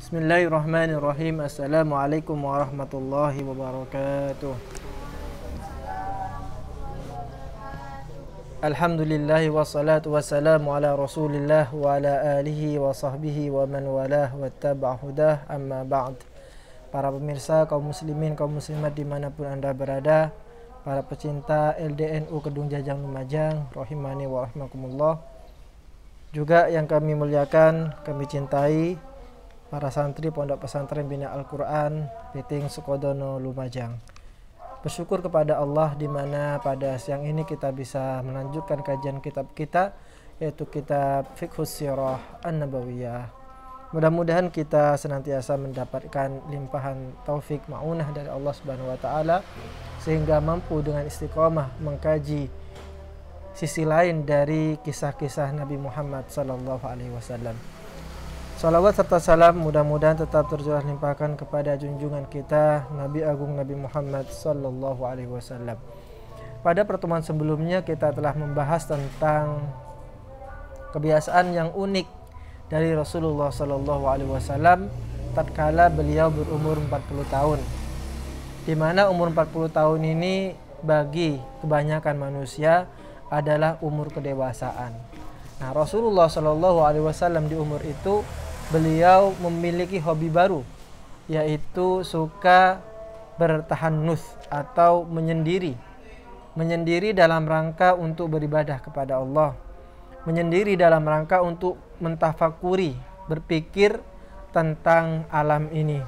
Bismillahirrahmanirrahim. Assalamualaikum warahmatullahi wabarakatuh. Alhamdulillahi wassalatu wassalamu ala rasulillah wa ala alihi wa sahbihi wa man walah wa tabi'a hudah, amma ba'd. Para pemirsa, kaum muslimin, kaum muslimat dimanapun anda berada, para pecinta LDNU Kedung Jajang Lumajang, rahimani wa rahimakumullah, juga yang kami muliakan, kami cintai, para santri Pondok Pesantren Bina Al-Quran Piting Sukodono Lumajang. Bersyukur kepada Allah di mana pada siang ini kita bisa melanjutkan kajian kitab kita, yaitu kitab Fiqhus Sirah An-Nabawiyah. Mudah-mudahan kita senantiasa mendapatkan limpahan taufik ma'unah dari Allah Subhanahu wa taala sehingga mampu dengan istiqomah mengkaji sisi lain dari kisah-kisah Nabi Muhammad sallallahu alaihi wasallam. Salawat serta salam mudah-mudahan tetap tercurah limpahkan kepada junjungan kita Nabi Agung Nabi Muhammad sallallahu alaihi wasallam. Pada pertemuan sebelumnya kita telah membahas tentang kebiasaan yang unik dari Rasulullah sallallahu alaihi wasallam tatkala beliau berumur 40 tahun. Di mana umur 40 tahun ini bagi kebanyakan manusia adalah umur kedewasaan. Nah, Rasulullah sallallahu alaihi wasallam di umur itu beliau memiliki hobi baru, yaitu suka bertahannuts atau menyendiri. Menyendiri dalam rangka untuk beribadah kepada Allah. Menyendiri dalam rangka untuk mentafakuri, berpikir tentang alam ini.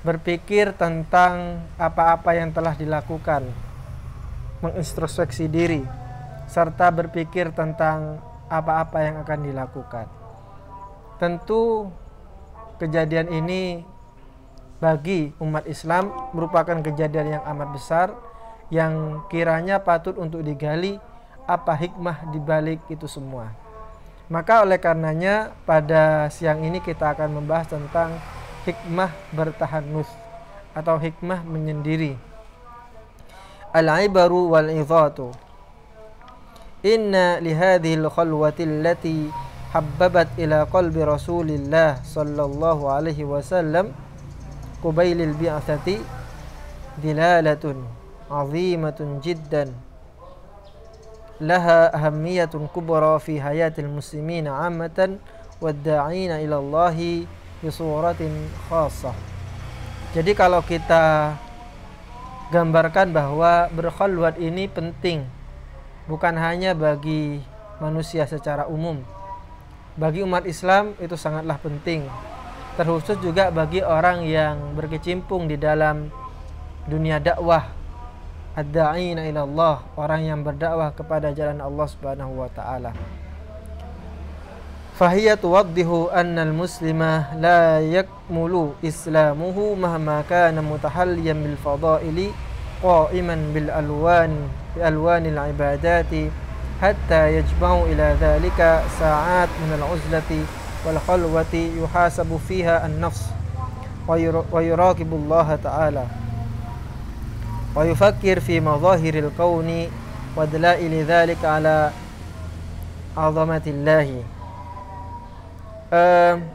Berpikir tentang apa-apa yang telah dilakukan. Mengintrospeksi diri, serta berpikir tentang apa-apa yang akan dilakukan. Tentu kejadian ini bagi umat Islam merupakan kejadian yang amat besar yang kiranya patut untuk digali apa hikmah dibalik itu semua. Maka oleh karenanya pada siang ini kita akan membahas tentang hikmah bertahannuts atau hikmah menyendiri. Al-ibaru wal-idhatu. Inna lihadhil khalwati allati habbabat ila qalbi Rasulillah sallallahu alaihi wasallam qubailil bi'atsati dilalatun 'azimatun jiddan laha ahammiyatun kubra fi hayatil muslimin 'ammatan wadda'ina ila Allah bi suratin khassah. Jadi kalau kita gambarkan bahwa berkhalwat ini penting bukan hanya bagi manusia secara umum. Bagi umat Islam itu sangatlah penting, terkhusus juga bagi orang yang berkecimpung di dalam dunia dakwah, ad-da'ina ila Allah, orang yang berdakwah kepada jalan Allah Subhanahu wa taala. Fahiya tuwaddihu anna al-muslima la yakmulu islamuhu mahma kana mutahalliyan bil fadaili qa'iman bil alwanil ibadati hatta yajma'u ila dhalika sa'at min al-uzlati wal khalwati yuhasabu fiha an-nafs wa yuraqibu Allah ta'ala wa yufakkir fi madhahiril kauni wa dalaili dhalika ala 'azamatillahi.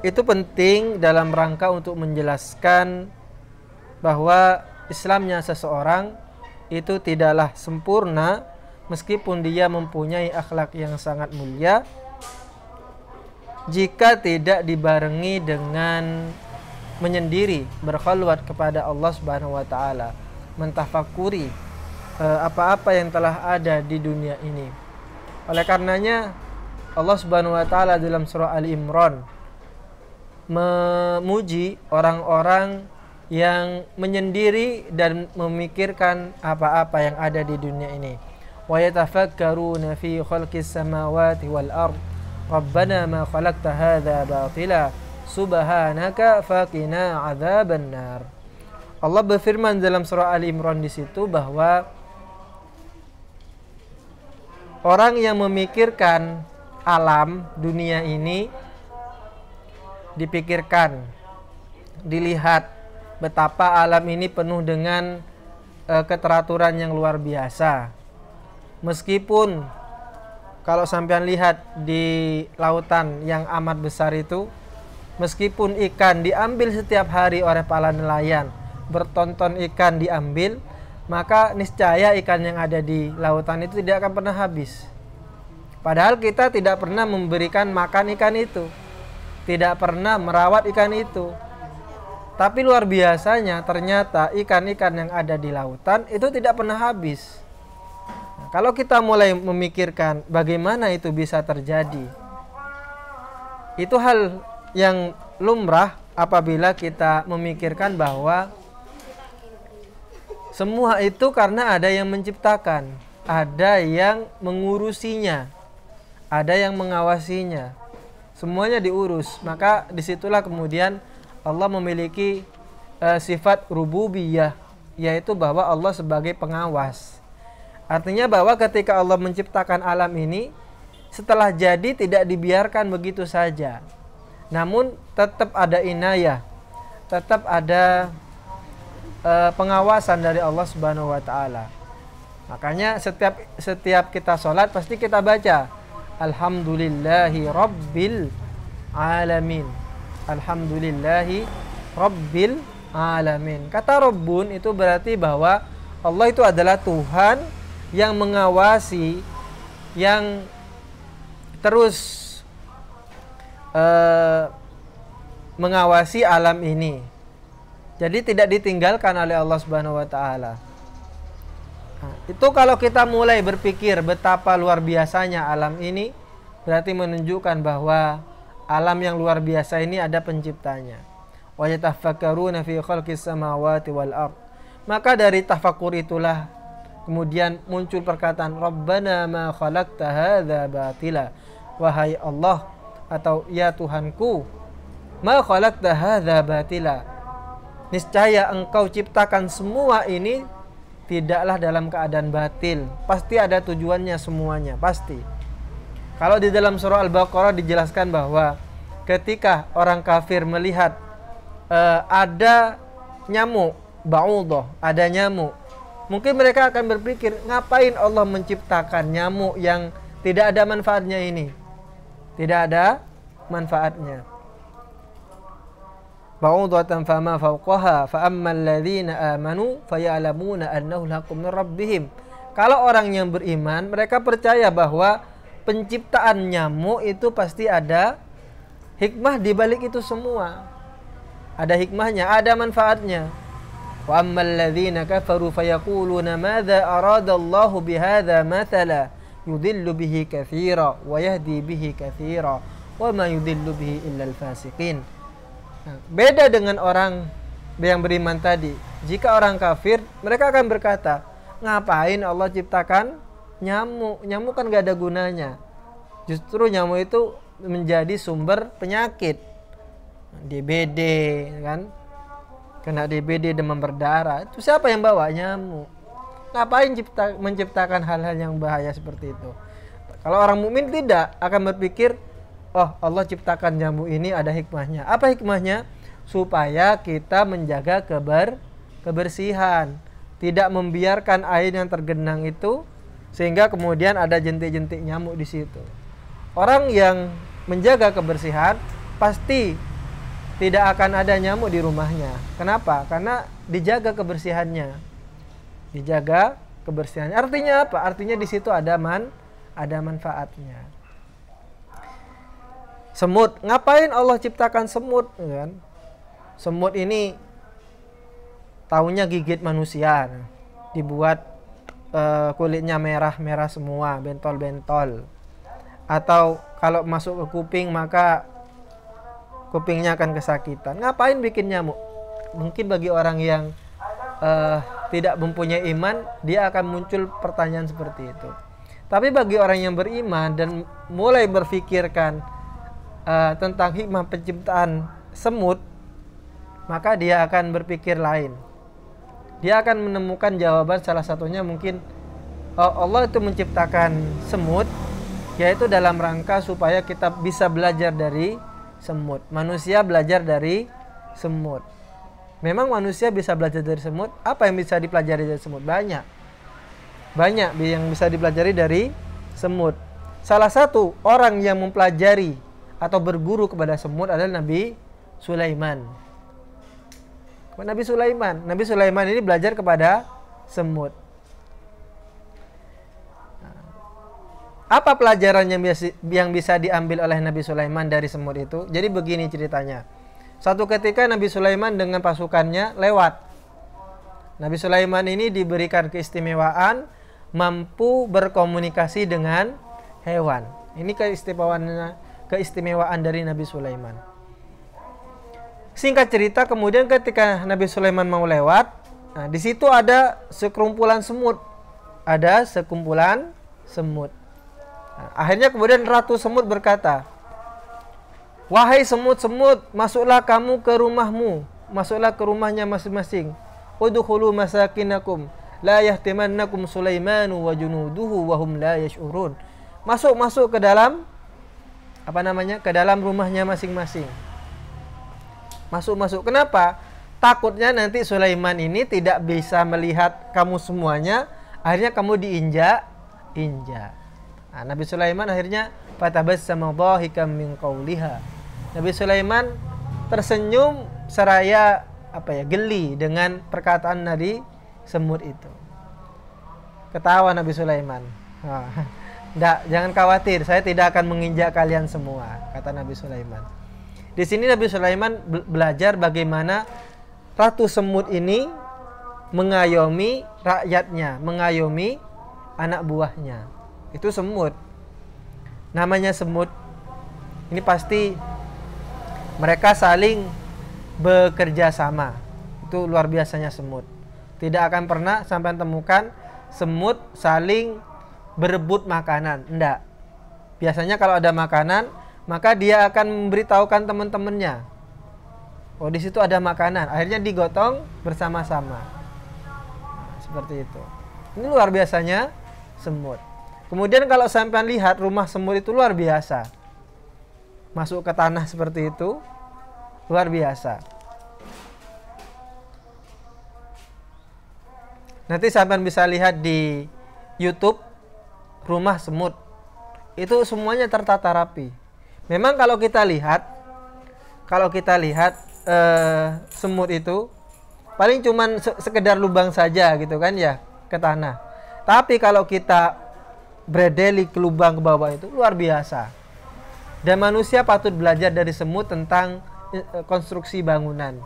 Itu penting dalam rangka untuk menjelaskan bahwa Islamnya seseorang itu tidaklah sempurna meskipun dia mempunyai akhlak yang sangat mulia jika tidak dibarengi dengan menyendiri, berkhalwat kepada Allah Subhanahu wa taala, mentafakuri apa-apa yang telah ada di dunia ini. Oleh karenanya Allah Subhanahu wa taala dalam surah Ali Imran memuji orang-orang yang menyendiri dan memikirkan apa-apa yang ada di dunia ini. Wa yatafakkaruna fi khalqis samawati wal ard rabbana ma khalaqta hadza batila subhanaka faqina adzaban nar. Allah berfirman dalam surah Ali Imran di situ bahwa orang yang memikirkan alam dunia ini, dipikirkan, dilihat betapa alam ini penuh dengan keteraturan yang luar biasa. Meskipun kalau sampean lihat di lautan yang amat besar itu, Meskipun ikan diambil setiap hari oleh para nelayan, bertonton ikan diambil, maka niscaya ikan yang ada di lautan itu tidak akan pernah habis. Padahal kita tidak pernah memberikan makan ikan itu, tidak pernah merawat ikan itu. Tapi luar biasanya ternyata ikan-ikan yang ada di lautan itu tidak pernah habis. Nah, kalau kita mulai memikirkan bagaimana itu bisa terjadi, itu hal yang lumrah apabila kita memikirkan bahwa semua itu karena ada yang menciptakan, ada yang mengurusinya, ada yang mengawasinya. Semuanya diurus. Maka disitulah kemudian Allah memiliki sifat rububiyah, yaitu bahwa Allah sebagai pengawas. Artinya bahwa ketika Allah menciptakan alam ini, setelah jadi tidak dibiarkan begitu saja. Namun tetap ada inayah, tetap ada pengawasan dari Allah Subhanahu wa taala. Makanya setiap kita sholat pasti kita baca Alhamdulillahi Rabbil Alamin. Alhamdulillahi Rabbil Alamin. Kata Rabbun itu berarti bahwa Allah itu adalah Tuhan yang mengawasi, yang terus mengawasi alam ini. Jadi tidak ditinggalkan oleh Allah Subhanahu wa taala. Nah, itu kalau kita mulai berpikir betapa luar biasanya alam ini, berarti menunjukkan bahwa alam yang luar biasa ini ada penciptanya. Wa yatafakkaruna fi khalqis samawati wal ard. Maka dari tafakur itulah kemudian muncul perkataan Rabbana ma khalaqta hadza batila. Wahai Allah, atau ya Tuhanku, ma khalaqta hadza batila. Niscaya engkau ciptakan semua ini tidaklah dalam keadaan batil. Pasti ada tujuannya semuanya, pasti. Kalau di dalam surah Al-Baqarah dijelaskan bahwa ketika orang kafir melihat ada nyamuk, ba'udah, ada nyamuk, mungkin mereka akan berpikir, ngapain Allah menciptakan nyamuk yang tidak ada manfaatnya ini? Tidak ada manfaatnya. Ba'udatan fama fawqaha fa ammal ladzina amanu fayalamuna annahu al-haqqu min rabbihim. Kalau orang yang beriman, mereka percaya bahwa penciptaan nyamuk itu pasti ada hikmah di balik itu semua. Ada hikmahnya, ada manfaatnya. Wa ammal ladzina kafaru fayaquluna madza aradallahu bihadza mathala yudillu bihi katsira wa yahdi bihi katsira wa ma yudillu bihi illa al-fasiqin. Nah, beda dengan orang yang beriman tadi. Jika orang kafir, mereka akan berkata, ngapain Allah ciptakan nyamuk? Nyamuk kan gak ada gunanya. Justru nyamuk itu menjadi sumber penyakit. DBD kan, kena DBD, demam berdarah. Itu siapa yang bawa? Nyamuk. Ngapain menciptakan hal-hal yang bahaya seperti itu? Kalau orang mukmin tidak, akan berpikir, oh Allah ciptakan nyamuk ini ada hikmahnya. Apa hikmahnya? Supaya kita menjaga kebersihan, tidak membiarkan air yang tergenang itu sehingga kemudian ada jentik-jentik nyamuk di situ. Orang yang menjaga kebersihan pasti tidak akan ada nyamuk di rumahnya. Kenapa? Karena dijaga kebersihannya. Dijaga kebersihannya. Artinya apa? Artinya di situ ada manfaatnya. Semut, ngapain Allah ciptakan semut? Kan? Semut ini taunya gigit manusia, dibuat kulitnya merah-merah semua, bentol-bentol. Atau kalau masuk ke kuping maka kupingnya akan kesakitan. Ngapain bikin nyamuk? Mungkin bagi orang yang tidak mempunyai iman, dia akan muncul pertanyaan seperti itu. Tapi bagi orang yang beriman dan mulai berfikirkan tentang hikmah penciptaan semut, maka dia akan berpikir lain. Dia akan menemukan jawaban, salah satunya mungkin Allah itu menciptakan semut yaitu dalam rangka supaya kita bisa belajar dari semut. Manusia belajar dari semut. Memang manusia bisa belajar dari semut. Apa yang bisa dipelajari dari semut? Banyak yang bisa dipelajari dari semut. Salah satu orang yang mempelajari atau berguru kepada semut adalah Nabi Sulaiman. Nabi Sulaiman ini belajar kepada semut. Apa pelajaran yang bisa diambil oleh Nabi Sulaiman dari semut itu? Jadi begini ceritanya. Suatu ketika Nabi Sulaiman dengan pasukannya lewat. Nabi Sulaiman ini diberikan keistimewaan mampu berkomunikasi dengan hewan. Ini keistimewaan dari Nabi Sulaiman. Singkat cerita, kemudian ketika Nabi Sulaiman mau lewat, nah, di situ ada sekumpulan semut. Ada sekumpulan semut. Nah, akhirnya kemudian Ratu Semut berkata, "Wahai semut-semut, masuklah kamu ke rumahmu. Masuklah ke rumahnya masing-masing. Udkhulu masakinakum. La yahtimannakum Sulaimanu wa junuduhu wa hum la yash'urun." Masuk ke dalam ke dalam rumahnya masing-masing. Masuk. Kenapa? Takutnya nanti Sulaiman ini tidak bisa melihat kamu semuanya, akhirnya kamu diinjak. Nah, Nabi Sulaiman akhirnya fatabassama dhahikan min qawliha. Nabi Sulaiman tersenyum seraya geli dengan perkataan Nabi semut itu. Ketawa Nabi Sulaiman. Jangan khawatir, saya tidak akan menginjak kalian semua, kata Nabi Sulaiman. Di sini Nabi Sulaiman belajar bagaimana Ratu Semut ini mengayomi rakyatnya, mengayomi anak buahnya. Itu semut. Namanya semut. Ini pasti mereka saling bekerja sama. Itu luar biasanya semut. Tidak akan pernah sampai temukan semut saling berebut makanan. Enggak. Biasanya kalau ada makanan, maka dia akan memberitahukan teman-temannya. Oh, di situ ada makanan. Akhirnya digotong bersama-sama. Nah, seperti itu. Ini luar biasanya semut. Kemudian kalau sampai lihat rumah semut itu luar biasa. Masuk ke tanah seperti itu, luar biasa. Nanti sampai bisa lihat di YouTube rumah semut. Itu semuanya tertata rapi. Memang kalau kita lihat semut itu paling cuman sekedar lubang saja gitu kan ya ke tanah. Tapi kalau kita berdeli ke lubang ke bawah itu luar biasa. Dan manusia patut belajar dari semut tentang konstruksi bangunan.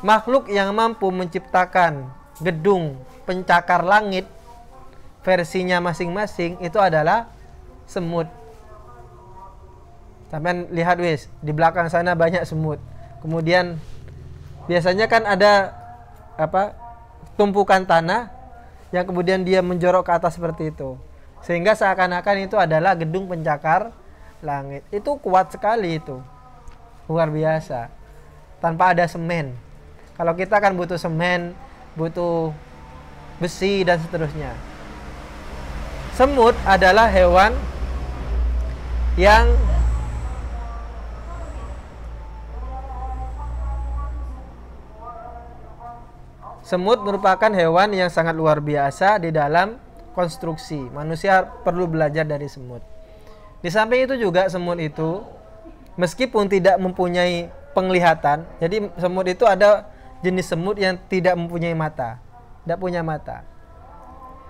Makhluk yang mampu menciptakan gedung pencakar langit versinya masing-masing itu adalah semut. Sampai lihat di belakang sana banyak semut. Kemudian biasanya kan ada tumpukan tanah yang kemudian dia menjorok ke atas seperti itu. Sehingga seakan-akan itu adalah gedung pencakar langit. Itu kuat sekali itu. Luar biasa. Tanpa ada semen. Kalau kita kan butuh semen, butuh besi dan seterusnya. Semut adalah hewan yang merupakan hewan yang sangat luar biasa di dalam konstruksi. Manusia perlu belajar dari semut. Di samping itu juga semut itu meskipun tidak mempunyai penglihatan, jadi semut itu ada jenis semut yang tidak mempunyai mata, tidak punya mata.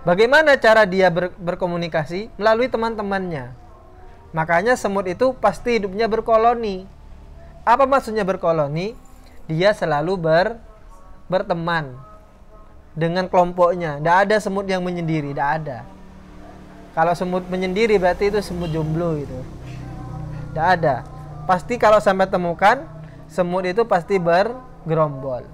Bagaimana cara dia berkomunikasi? Melalui teman-temannya. Makanya semut itu pasti hidupnya berkoloni. Apa maksudnya berkoloni? Dia selalu berteman dengan kelompoknya. Tidak ada semut yang menyendiri, tidak ada. Kalau semut menyendiri berarti itu semut jomblo itu. Tidak ada. Pasti kalau sampai temukan, semut itu pasti bergerombol.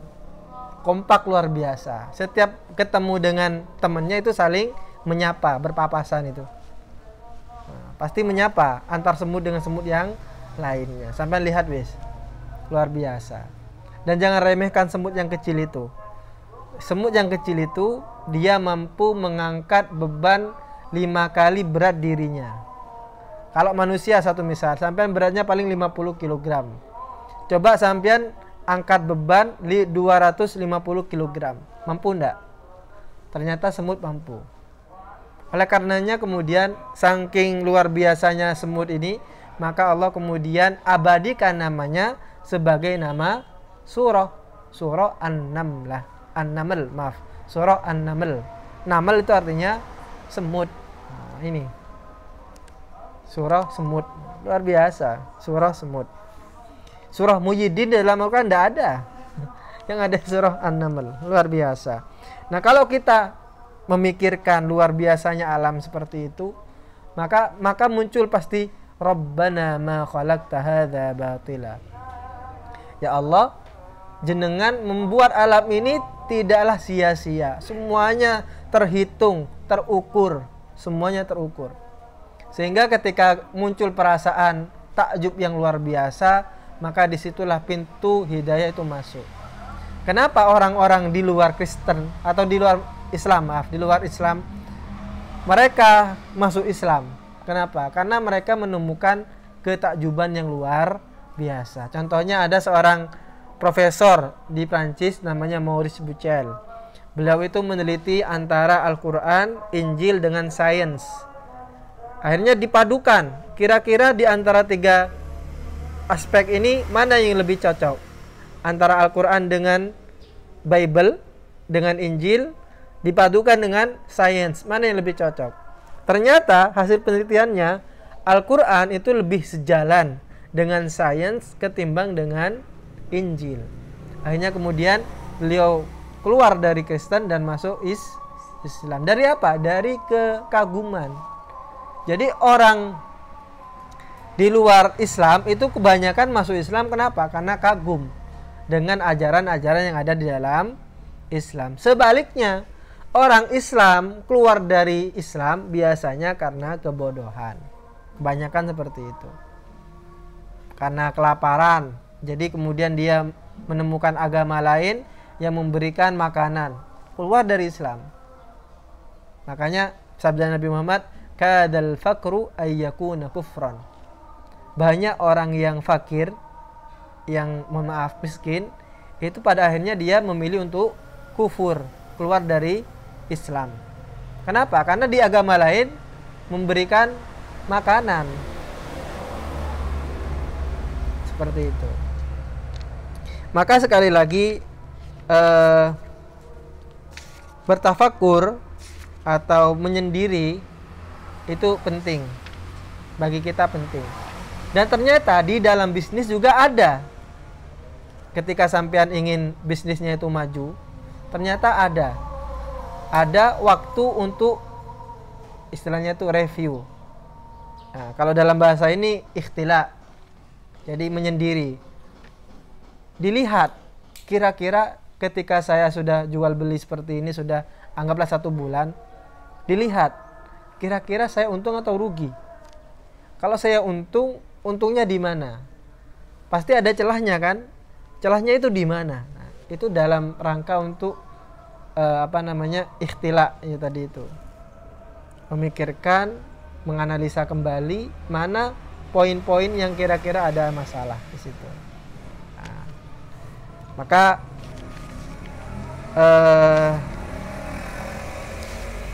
Kompak luar biasa. Setiap ketemu dengan temannya itu saling menyapa, berpapasan itu. Nah, pasti menyapa antar semut dengan semut yang lainnya. Sampai lihat luar biasa. Dan jangan remehkan semut yang kecil itu. Semut yang kecil itu dia mampu mengangkat beban 5 kali berat dirinya. Kalau manusia satu misal, sampean beratnya paling 50 kg. Coba sampean angkat beban 250 kg. Mampu enggak? Ternyata semut mampu. Oleh karenanya kemudian saking luar biasanya semut ini, maka Allah kemudian abadikan namanya sebagai nama surah. Surah An-Naml, maaf. Surah An-Naml. Naml itu artinya semut. Nah, ini. Surah semut. Luar biasa, surah semut. Surah Muhyiddin dalam Al-Quran tidak ada. Yang ada surah An-Naml. Luar biasa. Nah, kalau kita memikirkan luar biasanya alam seperti itu, maka muncul pasti Rabbana ma khalaqta hadza batila. Ya Allah, jenengan membuat alam ini tidaklah sia-sia. Semuanya terhitung, terukur, semuanya terukur. Sehingga ketika muncul perasaan takjub yang luar biasa, maka disitulah pintu hidayah itu masuk. Kenapa orang-orang di luar Kristen atau di luar Islam, di luar Islam, mereka masuk Islam? Kenapa? Karena mereka menemukan ketakjuban yang luar biasa. Contohnya ada seorang profesor di Prancis namanya Maurice Bucaille. Beliau itu meneliti antara Al-Quran, Injil dengan sains. Akhirnya dipadukan. Kira-kira di antara tiga aspek ini mana yang lebih cocok? Antara Al-Quran dengan Bible, dengan Injil, dipadukan dengan sains. Mana yang lebih cocok? Ternyata hasil penelitiannya, Al-Quran itu lebih sejalan dengan sains ketimbang dengan Injil. Akhirnya kemudian beliau keluar dari Kristen dan masuk Islam. Dari apa? Dari kekaguman. Jadi orang di luar Islam itu kebanyakan masuk Islam. Kenapa? Karena kagum dengan ajaran-ajaran yang ada di dalam Islam. Sebaliknya, orang Islam keluar dari Islam biasanya karena kebodohan. Kebanyakan seperti itu. Karena kelaparan. Jadi kemudian dia menemukan agama lain yang memberikan makanan. Keluar dari Islam. Makanya sabda Nabi Muhammad, kadal fakru ayyakuna kufran. Banyak orang yang fakir, yang mohon maaf miskin, itu pada akhirnya dia memilih untuk kufur, keluar dari Islam. Kenapa? Karena di agama lain memberikan makanan. Seperti itu. Maka sekali lagi bertafakur atau menyendiri itu penting. Bagi kita penting. Dan ternyata di dalam bisnis juga ada. Ketika sampean ingin bisnisnya itu maju, ternyata ada waktu untuk istilahnya itu review. Nah, kalau dalam bahasa ini ikhtila. Jadi menyendiri. Dilihat kira-kira ketika saya sudah jual beli seperti ini, sudah anggaplah 1 bulan, dilihat kira-kira saya untung atau rugi. Kalau saya untungnya di mana? Pasti ada celahnya kan? Celahnya itu di mana? Nah, itu dalam rangka untuk ikhtila ya tadi itu. Memikirkan, menganalisa kembali mana poin-poin yang kira-kira ada masalah di situ. Nah, maka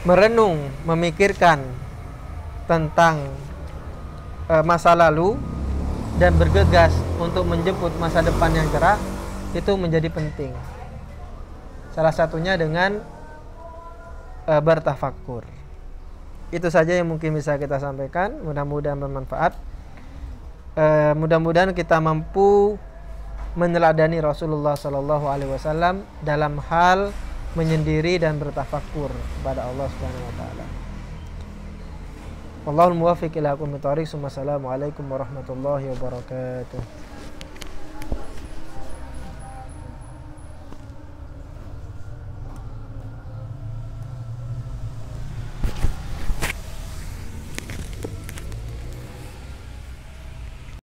merenung, memikirkan tentang masa lalu dan bergegas untuk menjemput masa depan yang cerah itu menjadi penting. Salah satunya dengan bertafakur. Itu saja yang mungkin bisa kita sampaikan. Mudah-mudahan bermanfaat. Mudah-mudahan kita mampu meneladani Rasulullah SAW dalam hal menyendiri dan bertafakur kepada Allah Subhanahu wa taala. Wallahul muwaffiq ila aqwamit thoriq. Assalamualaikum warahmatullahi wabarakatuh.